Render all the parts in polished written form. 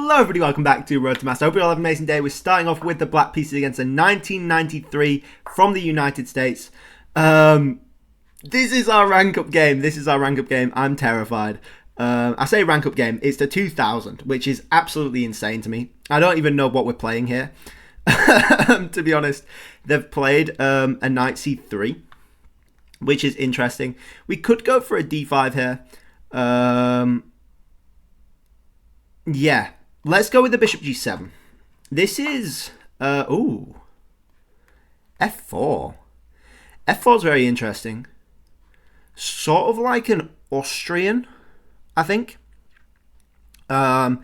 Hello everybody, welcome back to Road to Master. I hope you all have an amazing day. We're starting off with the black pieces against a 1993 from the United States. This is our rank up game. I'm terrified. I say rank up game. It's the 2000, which is absolutely insane to me. I don't even know what we're playing here. To be honest, they've played a knight c3, which is interesting. We could go for a d5 here. Yeah, let's go with the bishop g7. This is f4. F4 is very interesting. Sort of like an Austrian, I think. I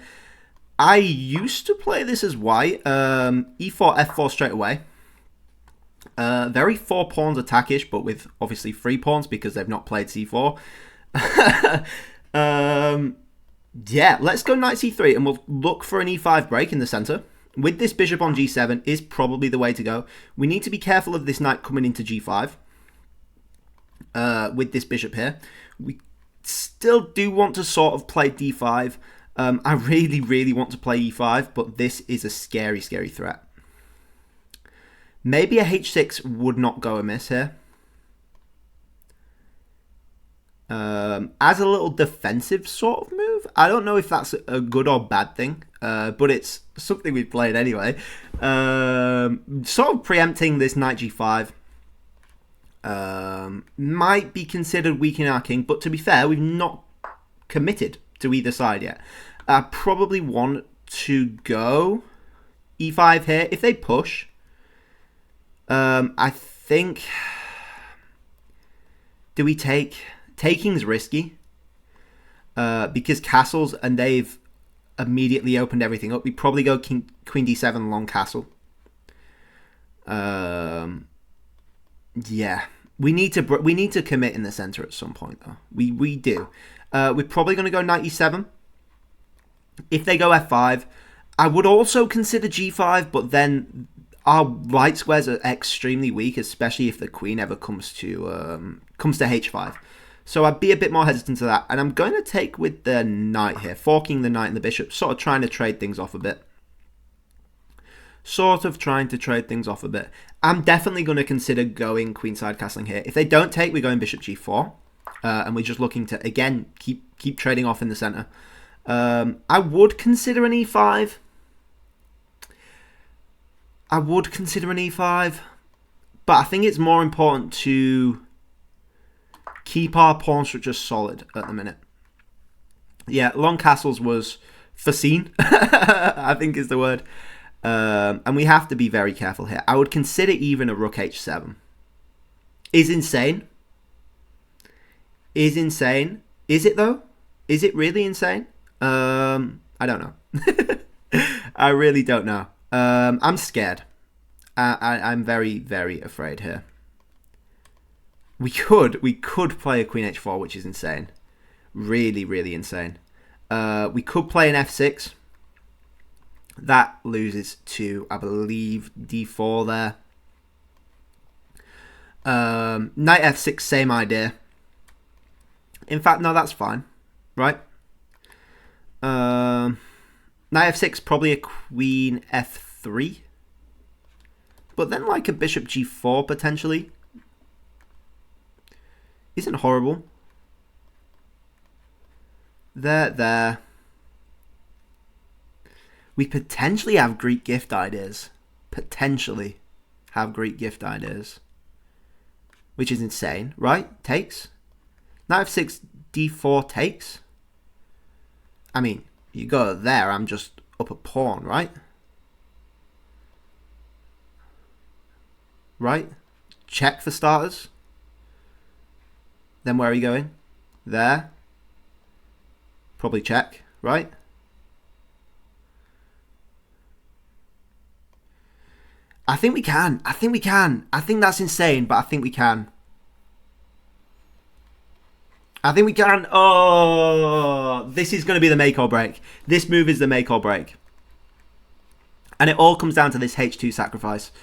used to play this as white. E4, f4 straight away. Very 4 pawns attackish, but with obviously 3 pawns because they've not played c4. Yeah, let's go knight c3 and we'll look for an e5 break in the center. With this bishop on g7 is probably the way to go. We need to be careful of this knight coming into g5 with this bishop here. We still do want to sort of play d5. I really want to play e5, but this is a scary threat. Maybe a h6 would not go amiss here. As a little defensive sort of move. I don't know if that's a good or bad thing, but it's something we've played anyway. Sort of preempting this knight g5 might be considered weakening our king, but to be fair, we've not committed to either side yet. I probably want to go e5 here. If they push, I think... Do we take... Taking's risky because castles, and they've immediately opened everything up. We probably go queen d7 long castle. Yeah, we need to commit in the center at some point though. We do. We're probably going to go knight e7. If they go f5, I would also consider g5, but then our white squares are extremely weak, especially if the queen ever comes to h5. So I'd be a bit more hesitant to that. And I'm going to take with the knight here, forking the knight and the bishop, sort of trying to trade things off a bit. I'm definitely going to consider going queenside castling here. If they don't take, we're going bishop g4. And we're just looking to, again, keep trading off in the center. I would consider an e5. But I think it's more important to keep our pawn structure solid at the minute. Yeah, long castles was foreseen, I think is the word. And we have to be very careful here. I would consider even a rook h7. Is insane. Is it though? Is it really insane? I don't know. I really don't know. I'm scared. I'm very afraid here. We could play a queen h4, which is insane. Really insane. We could play an f6. That loses to, I believe, d4 there. Knight f6, same idea. In fact, no, that's fine. Right? Knight f6, probably a queen f3. But then like a bishop g4, potentially. Isn't horrible. There. We potentially have Greek gift ideas. Which is insane, right? Takes. Knight f6, d4 takes. I mean, you go there, I'm just up a pawn, right? Right? Check for starters. Then where are you going? There. Probably check, right? I think we can. I think that's insane, but I think we can. Oh, this is going to be the make or break. This move is the make or break. And it all comes down to this h2 sacrifice.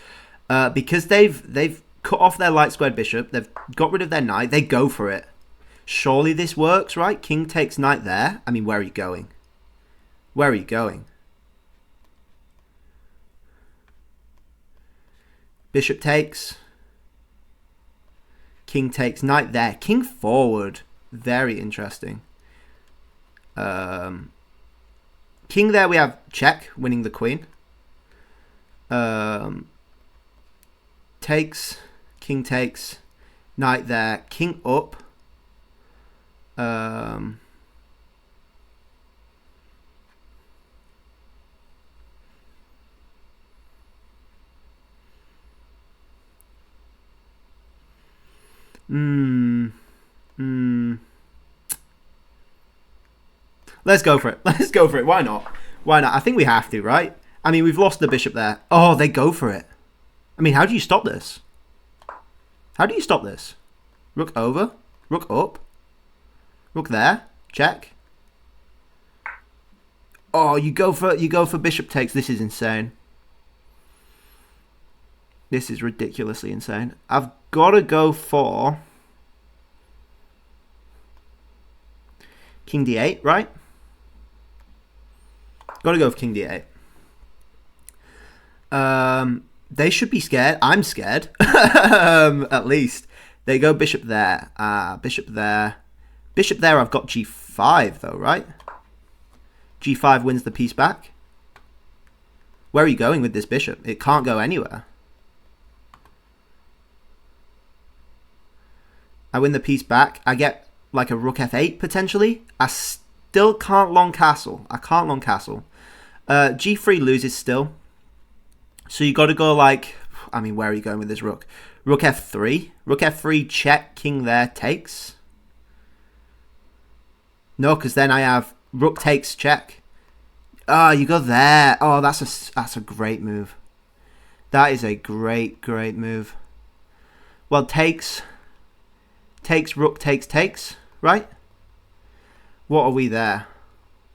Because they've cut off their light squared bishop. They've got rid of their knight. They go for it. Surely this works, right? King takes knight there. I mean, where are you going? Where are you going? Bishop takes. King takes. Knight there. King forward. Very interesting. King there, we have check, winning the queen. Takes. King takes. Knight there. King up. Let's go for it. Let's go for it. Why not? Why not? I think we have to, right? I mean, we've lost the bishop there. Oh, they go for it. I mean, how do you stop this? How do you stop this? Rook over. Rook up. Rook there. Check. Oh, you go for bishop takes. This is insane. This is ridiculously insane. I've got to go for King D8, right? Got to go for King D8. They should be scared. I'm scared. At least. They go bishop there. Bishop there. Bishop there, I've got G5 though, right? G5 wins the piece back. Where are you going with this bishop? It can't go anywhere. I win the piece back. I get like a rook f8 potentially. I still can't long castle. I can't long castle. G3 loses still. So you got to go like, I mean, where are you going with this rook? Rook f3. Rook f3 check. King there takes. No, because then I have rook takes check. Oh, you go there. Oh, that's a great move. That is a great move. Well, takes rook takes, right? What are we there?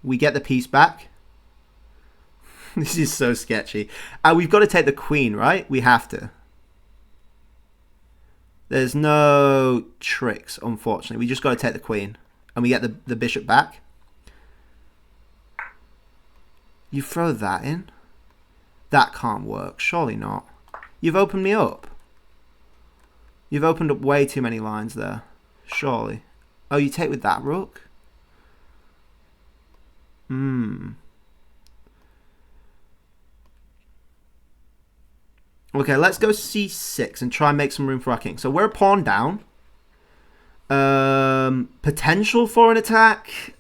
We get the piece back. This is so sketchy. We've got to take the queen, right? We have to. There's no tricks, unfortunately. We just got to take the queen. And we get the bishop back. You throw that in? That can't work. Surely not. You've opened me up. You've opened up way too many lines there. Surely. Oh, you take with that rook? Okay, let's go c6 and try and make some room for our king. So we're a pawn down. Potential for an attack.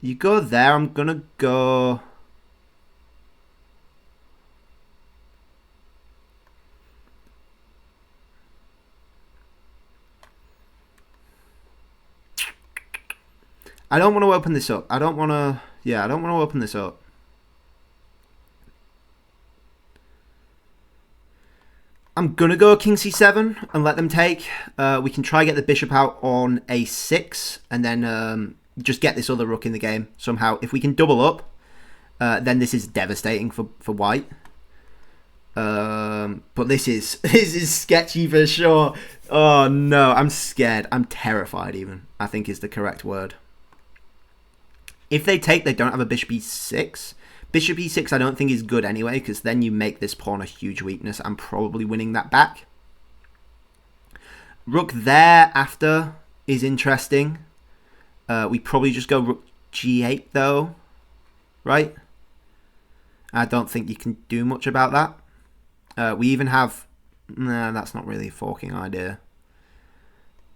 You go there. I'm gonna go. I don't want to open this up. I don't want to. Yeah, I don't want to open this up. I'm going to go king c7 and let them take. We can try get the bishop out on a6 and then just get this other rook in the game somehow. If we can double up, then this is devastating for white. But this is sketchy for sure. Oh no, I'm scared. I'm terrified even, I think is the correct word. If they take, they don't have a bishop e6. Bishop e6 I don't think is good anyway, because then you make this pawn a huge weakness. I'm probably winning that back. Rook there after is interesting. We probably just go rook g8 though, right? I don't think you can do much about that. We even have... Nah, that's not really a forking idea.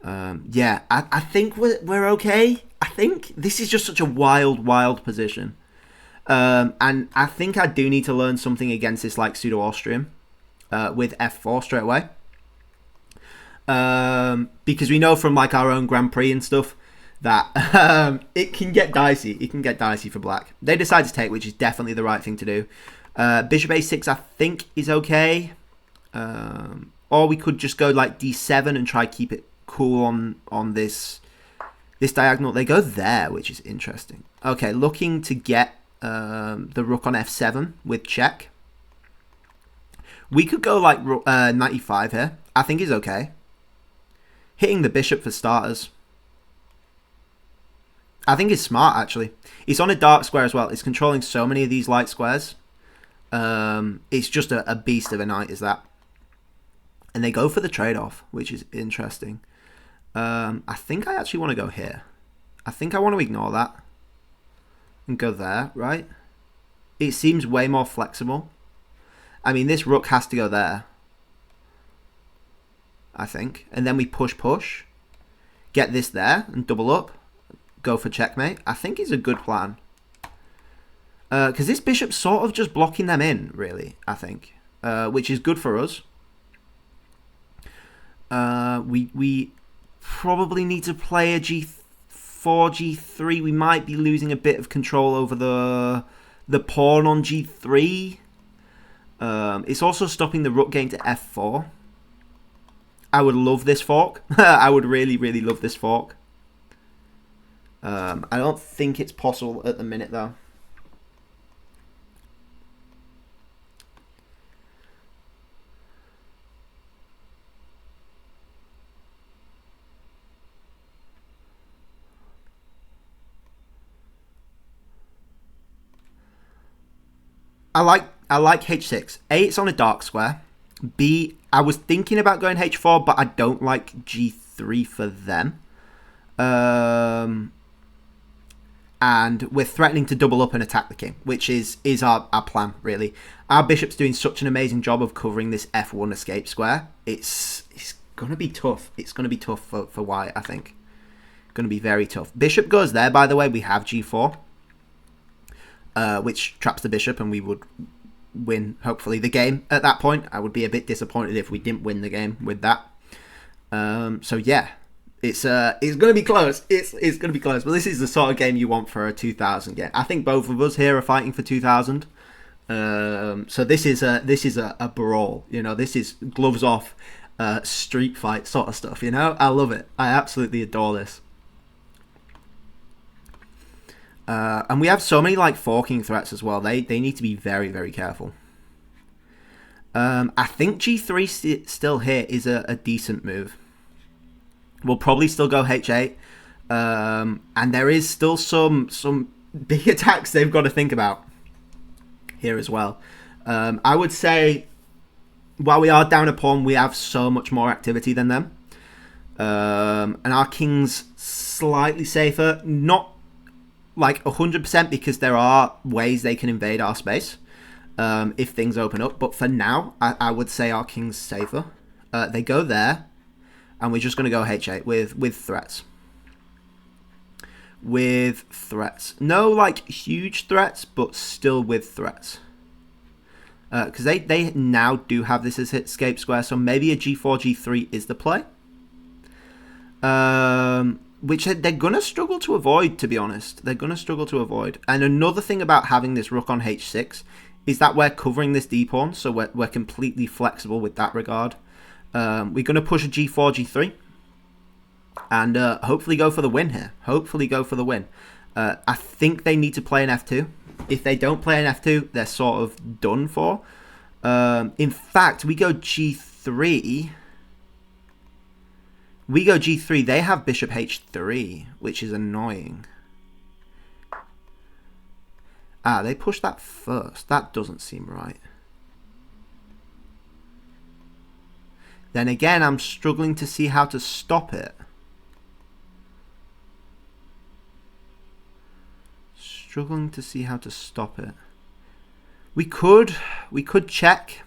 Yeah, I think we're okay. I think this is just such a wild position. And I think I do need to learn something against this like pseudo-Austrian with f4 straight away. Because we know from like our own Grand Prix and stuff that it can get dicey. It can get dicey for black. They decide to take, which is definitely the right thing to do. Bishop a6 I think is okay. Or we could just go like d7 and try keep it cool on this diagonal. They go there, which is interesting. Okay, looking to get the rook on f7 with check. We could go like knight e5 here. I think is okay. Hitting the bishop for starters. I think it's smart actually. It's on a dark square as well. It's controlling so many of these light squares. It's just a beast of a knight, is that. And they go for the trade-off, which is interesting. I think I actually want to go here. I think I want to ignore that and go there, right? It seems way more flexible. I mean, this rook has to go there, I think. And then we push, get this there and double up, go for checkmate. I think is a good plan. Because this bishop's sort of just blocking them in, really, I think. Which is good for us. We probably need to play a G4, G3. We might be losing a bit of control over the pawn on G3. It's also stopping the rook getting to F4. I would love this fork. I would really, really love this fork. I don't think it's possible at the minute, though. I like H6. A, it's on a dark square. B, I was thinking about going H4, but I don't like G3 for them. And we're threatening to double up and attack the king, which is our plan, really. Our bishop's doing such an amazing job of covering this F1 escape square. It's going to be tough. It's going to be tough for white, I think. Going to be very tough. Bishop goes there, by the way. We have G4. Which traps the bishop, and we would win, hopefully, the game at that point. I would be a bit disappointed if we didn't win the game with that. So yeah, it's going to be close. It's going to be close. But this is the sort of game you want for a 2000 game. I think both of us here are fighting for 2000. So this is a brawl. You know, this is gloves off, street fight sort of stuff. You know, I love it. I absolutely adore this. And we have so many like forking threats as well. They need to be very, very careful. I think G3 still here is a decent move. We'll probably still go H8. And there is still some big attacks they've got to think about here as well. I would say while we are down a pawn, we have so much more activity than them. And our king's slightly safer. Not like 100% because there are ways they can invade our space if things open up. But for now, I would say our king's safer. They go there, and we're just going to go H8 with threats. With threats. No, like, huge threats, but still with threats. Because they now do have this as escape square, so maybe a G4, G3 is the play. Which they're going to struggle to avoid, to be honest. They're going to struggle to avoid. And another thing about having this rook on H6 is that we're covering this d-pawn, so we're completely flexible with that regard. We're going to push a G4, G3. And hopefully go for the win here. Hopefully go for the win. I think they need to play an F2. If they don't play an F2, they're sort of done for. In fact, we go G3... We go G3, they have bishop H3, which is annoying. Ah, they pushed that first. That doesn't seem right. Then again, I'm struggling to see how to stop it. Struggling to see how to stop it. We could check.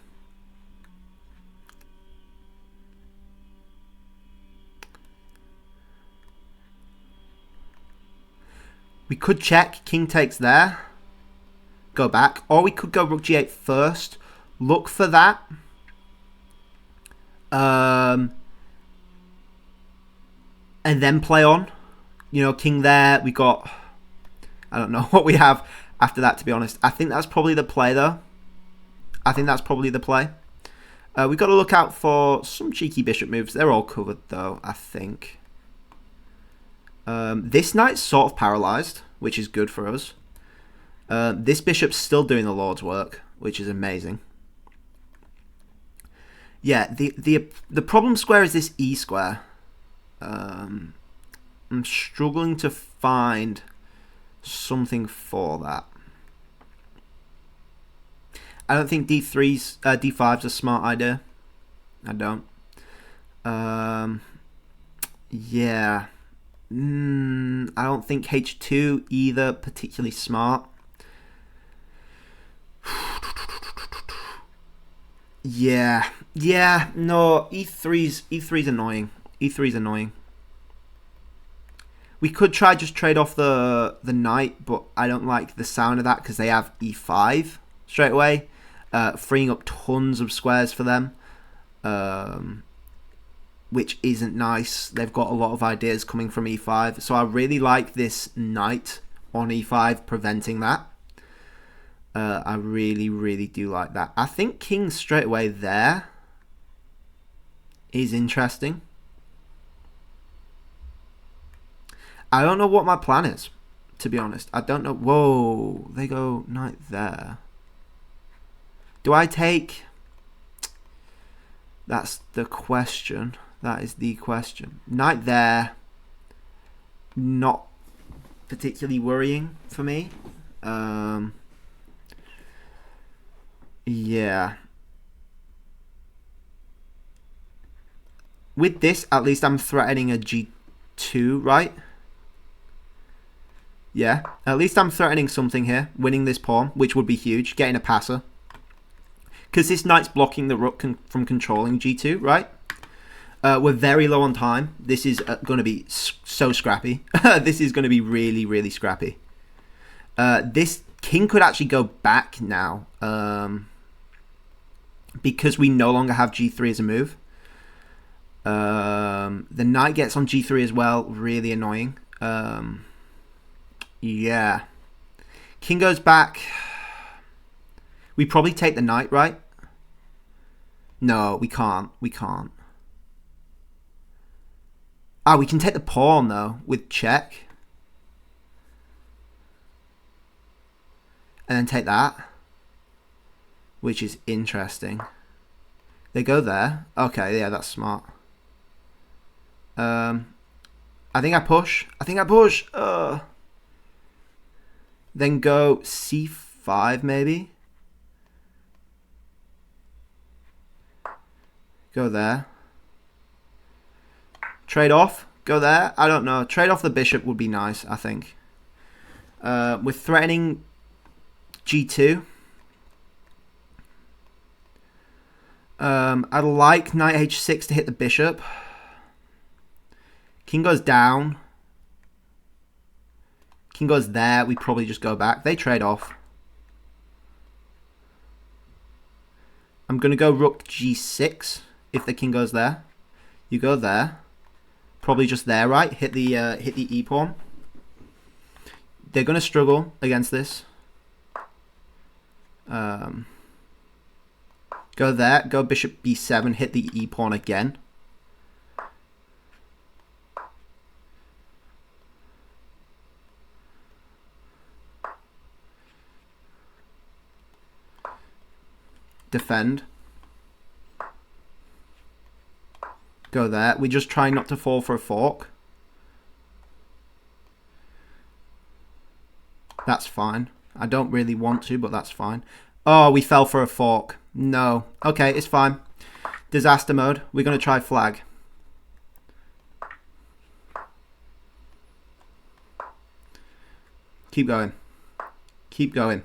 We could check, king takes there, go back, or we could go rook g8 first, look for that, and then play on. You know, king there, we got, I don't know what we have after that, to be honest. I think that's probably the play, though. I think that's probably the play. We've got to look out for some cheeky bishop moves. They're all covered, though, I think. This knight's sort of paralysed, which is good for us. This bishop's still doing the Lord's work, which is amazing. Yeah, the problem square is this E square. I'm struggling to find something for that. I don't think D5's a smart idea. I don't. Yeah. I don't think H2 either particularly smart. Yeah. No, E3's annoying. E3's annoying. We could try just trade off the knight, but I don't like the sound of that because they have E5 straight away, freeing up tons of squares for them, which isn't nice. They've got a lot of ideas coming from E5, so I really like this knight on E5 preventing that. I really, really do like that. I think king straight away there is interesting. I don't know what my plan is, to be honest. I don't know. Whoa, they go knight there. Do I take? That's the question. That is the question. Knight there. Not particularly worrying for me. Yeah. With this, at least I'm threatening a G2, right? Yeah, at least I'm threatening something here. Winning this pawn, which would be huge. Getting a passer. Because this knight's blocking the rook from controlling G2, right? We're very low on time. This is going to be so scrappy. This is going to be really, really scrappy. This king could actually go back now. Because we no longer have G3 as a move. The knight gets on G3 as well. Really annoying. Yeah. King goes back. We probably take the knight, right? No, we can't. We can't. Ah, we can take the pawn, though, with check. And then take that. Which is interesting. They go there. Okay, yeah, that's smart. I think I push. Then go C5, maybe. Go there. Trade off. Go there. I don't know. Trade off the bishop would be nice, I think. We're threatening G2. I'd like knight H6 to hit the bishop. King goes down. King goes there. We probably just go back. They trade off. I'm going to go rook G6 if the king goes there. You go there. Probably just there, right? Hit the E pawn. They're going to struggle against this. Go there. Go bishop B7. Hit the E pawn again. Defend. Go there. We just try not to fall for a fork. That's fine. I don't really want to, but that's fine. Oh, we fell for a fork. No. Okay, it's fine. Disaster mode. We're going to try flag. Keep going. Keep going.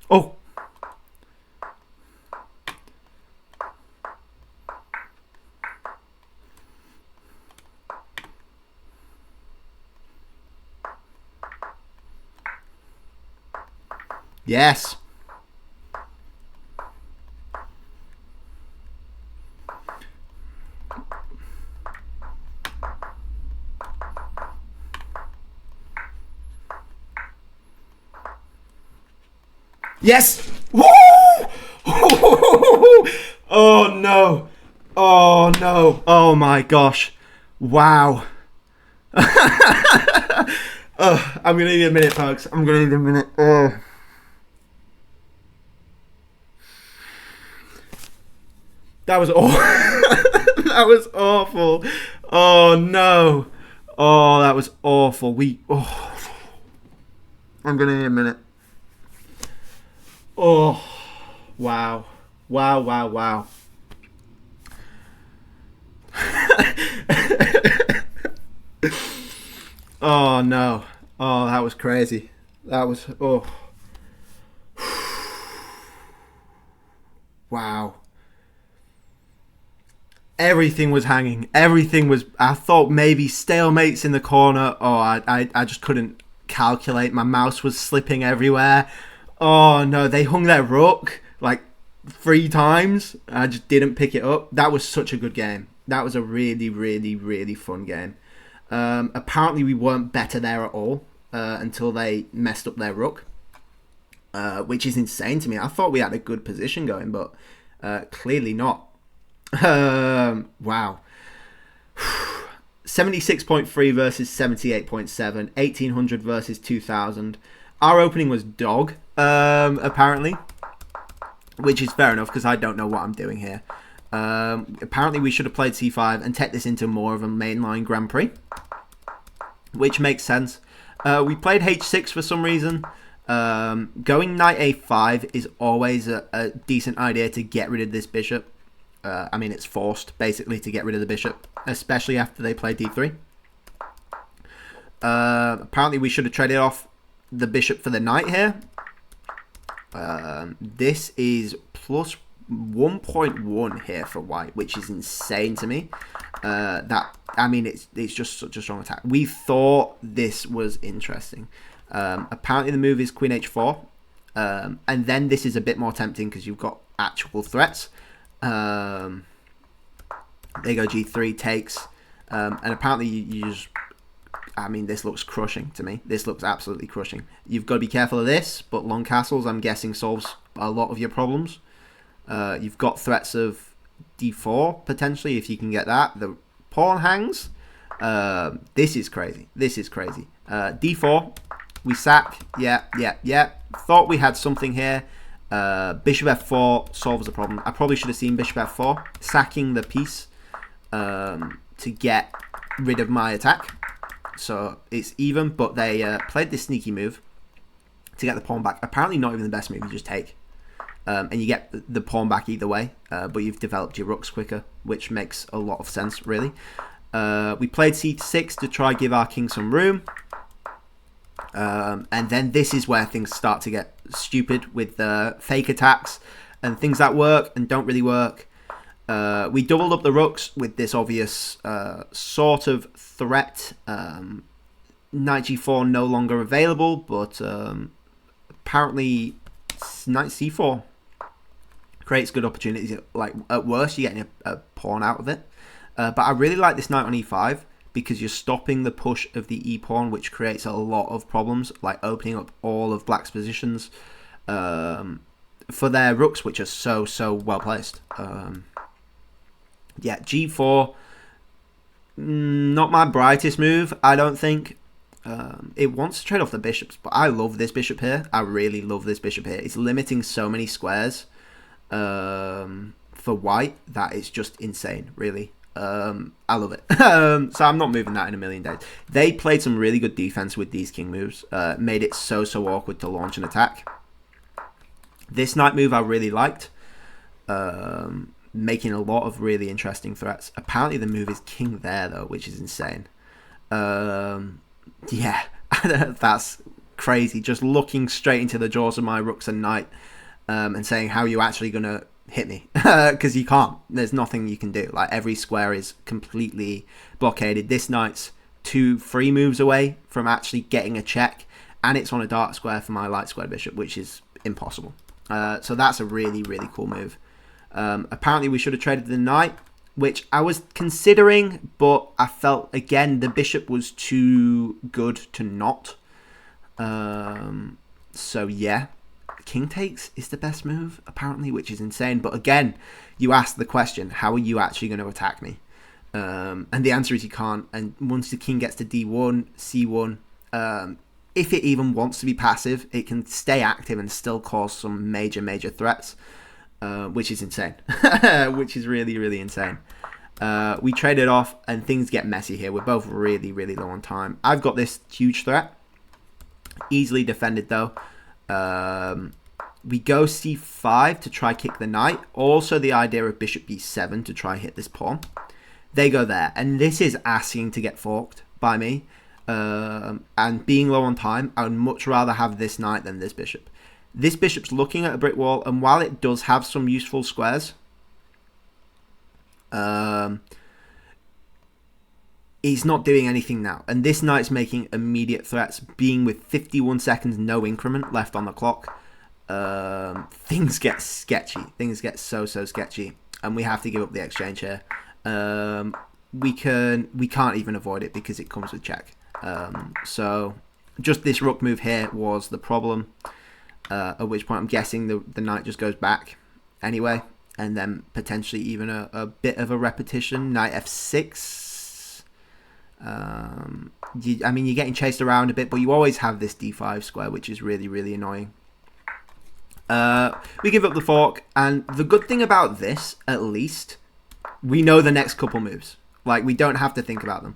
Oh! Yes! Yes! Woo! Oh no! Oh no! Oh my gosh! Wow! I'm gonna need a minute, folks. I'm gonna need a minute. Oh. That was awful. That was awful. Oh no. Oh, that was awful. I'm gonna need a minute. Oh, wow. Wow. Oh no. Oh, that was crazy. That was wow. Everything was hanging. Everything was. I thought maybe stalemates in the corner. Oh, I just couldn't calculate. My mouse was slipping everywhere. Oh no, they hung their rook like 3 times. I just didn't pick it up. That was such a good game. That was a really fun game. Apparently we weren't better there at all until they messed up their rook, which is insane to me. I thought we had a good position going, but clearly not. Wow. 76.3 versus 78.7, 1800 versus 2000. Our opening was dog, apparently, which is fair enough because I don't know what I'm doing here. Apparently we should have played c5 and take this into more of a mainline Grand Prix, which makes sense. We played h6 for some reason. Going knight a5 is always a decent idea to get rid of this bishop. I mean, it's forced, basically, to get rid of the bishop, especially after they play d3. Apparently, we should have traded off the bishop for the knight here. This is plus 1.1 here for white, which is insane to me. I mean, it's just such a strong attack. We thought this was interesting. Apparently, the move is queen h4. And then this is a bit more tempting because you've got actual threats. There you go, g3 takes, and apparently you just, I mean, this looks crushing to me. This looks absolutely crushing. You've got to be careful of this, but long castles, I'm guessing, solves a lot of your problems. You've got threats of d4 potentially if you can get that. The pawn hangs. This is crazy. D4, we sack. Yeah. Thought we had something here. Bishop f4 solves the problem. I probably should have seen bishop f4, sacking the piece to get rid of my attack. So it's even, but they played this sneaky move to get the pawn back. Apparently not even the best move, you just take. And you get the pawn back either way, but you've developed your rooks quicker, which makes a lot of sense, really. We played c6 to try give our king some room. And then this is where things start to get stupid with fake attacks and things that work and don't really work. We doubled up the rooks with this obvious sort of threat. Knight g4 no longer available, but apparently knight c4 creates good opportunities. Like, at worst, you're getting a pawn out of it. But I really like this knight on e5 because you're stopping the push of the e-pawn, which creates a lot of problems, like opening up all of black's positions for their rooks, which are so well placed. Yeah, g4, not my brightest move, I don't think. It wants to trade off the bishops, but I love this bishop here. I really love this bishop here. It's limiting so many squares for white that it's just insane, really. I love it. So I'm not moving that in a million days. They played some really good defense with these king moves. Made it so awkward to launch an attack. This knight move I really liked. Making a lot of really interesting threats. Apparently the move is king there though, which is insane. Yeah, that's crazy. Just looking straight into the jaws of my rooks and knight and saying, how are you actually going to hit me? Because you can't. There's nothing you can do. Like, every square is completely blockaded. This knight's 2 free moves away from actually getting a check, and it's on a dark square for my light square bishop, which is impossible. So that's a really cool move. Apparently we should have traded the knight, which I was considering, but I felt, again, the bishop was too good to not. So yeah, king takes is the best move, apparently, which is insane. But again, you ask the question, how are you actually going to attack me? And the answer is you can't. And once the king gets to d1, c1, if it even wants to be passive, it can stay active and still cause some major threats, which is insane. Which is really, really insane. We trade it off, and things get messy here. We're both really, really low on time. I've got this huge threat. Easily defended, though. We go c5 to try kick the knight. Also, the idea of bishop b7 to try hit this pawn. They go there, and this is asking to get forked by me. And being low on time, I would much rather have this knight than this bishop. This bishop's looking at a brick wall, and while it does have some useful squares, he's not doing anything now. And this knight's making immediate threats, being with 51 seconds, no increment left on the clock. Things get sketchy. Things get so sketchy, and we have to give up the exchange here. We can't even avoid it because it comes with check. So just this rook move here was the problem. At which point I'm guessing the knight just goes back anyway, and then potentially even a bit of a repetition. Knight f6. I mean, you're getting chased around a bit, but you always have this d5 square, which is really, really annoying. We give up the fork, and the good thing about this, at least, we know the next couple moves. Like, we don't have to think about them.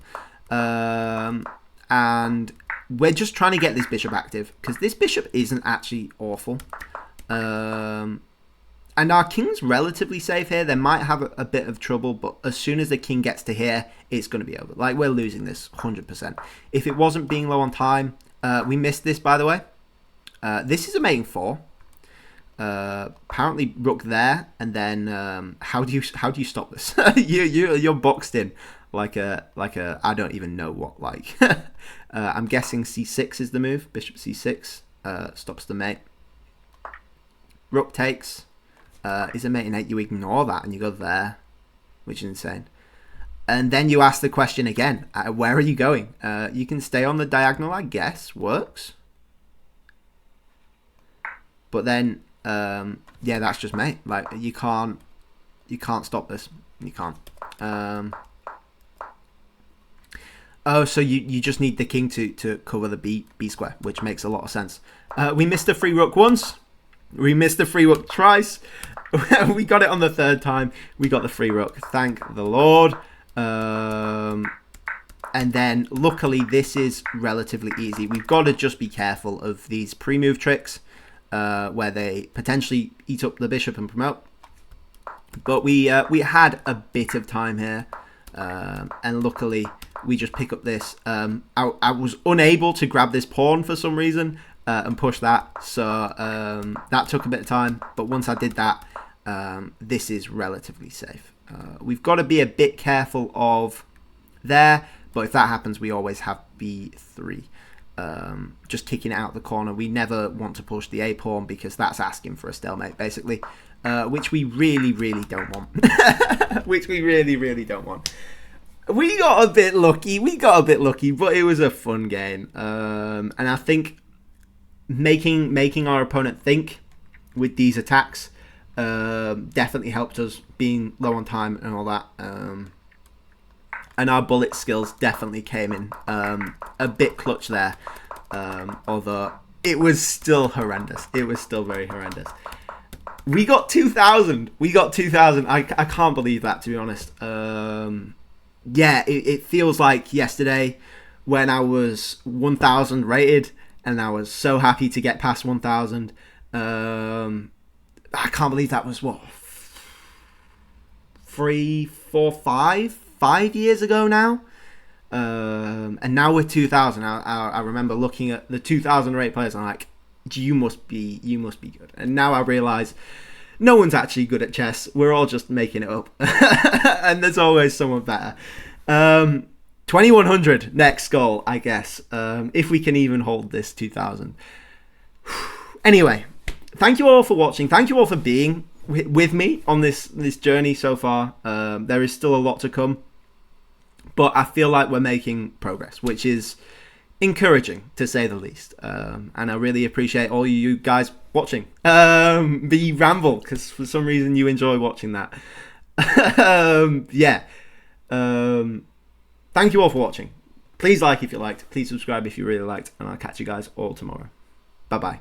And we're just trying to get this bishop active, because this bishop isn't actually awful. And our king's relatively safe here. They might have a bit of trouble, but as soon as the king gets to here, it's going to be over. Like, we're losing this 100%. If it wasn't being low on time, we missed this, by the way. This is a mating 4. Apparently rook there, and then how do you stop this? You're boxed in like a I don't even know what, like. I'm guessing c6 is the move. Bishop c6 stops the mate. Rook takes is a mate in 8. You ignore that and you go there, which is insane. And then you ask the question again, where are you going? You can stay on the diagonal, I guess. Works. But then yeah, that's just mate. Like, you can't stop this. You can't. Oh, so you just need the king to cover the b square, which makes a lot of sense. We missed the free rook once. We missed the free rook twice. We got it on the third time. We got the free rook. Thank the Lord. And then, luckily, this is relatively easy. We've got to just be careful of these pre-move tricks, where they potentially eat up the bishop and promote. But we had a bit of time here, and luckily we just pick up this. I was unable to grab this pawn for some reason and push that, so that took a bit of time. But once I did that, this is relatively safe. We've got to be a bit careful of there, but if that happens, we always have b3. Just kicking it out the corner. We never want to push the a pawn because that's asking for a stalemate, basically, which we really don't want. Which we really don't want. We got a bit lucky. But it was a fun game, and I think making our opponent think with these attacks definitely helped us, being low on time and all that. And our bullet skills definitely came in a bit clutch there. Although it was still horrendous. It was still very horrendous. We got 2,000. I can't believe that, to be honest. Yeah, it feels like yesterday when I was 1,000 rated and I was so happy to get past 1,000. I can't believe that was, what, 3, 4, 5 years ago now. And now we're 2,000. I remember looking at the 2,000 rate players and I'm like, you must be good. And now I realise no one's actually good at chess. We're all just making it up. And there's always someone better. 2,100 next goal, I guess. If we can even hold this 2,000. Anyway, thank you all for watching. Thank you all for being with me on this journey so far. There is still a lot to come. But I feel like we're making progress, which is encouraging, to say the least. And I really appreciate all you guys watching. The ramble, because for some reason you enjoy watching that. Yeah. Thank you all for watching. Please like if you liked. Please subscribe if you really liked. And I'll catch you guys all tomorrow. Bye-bye.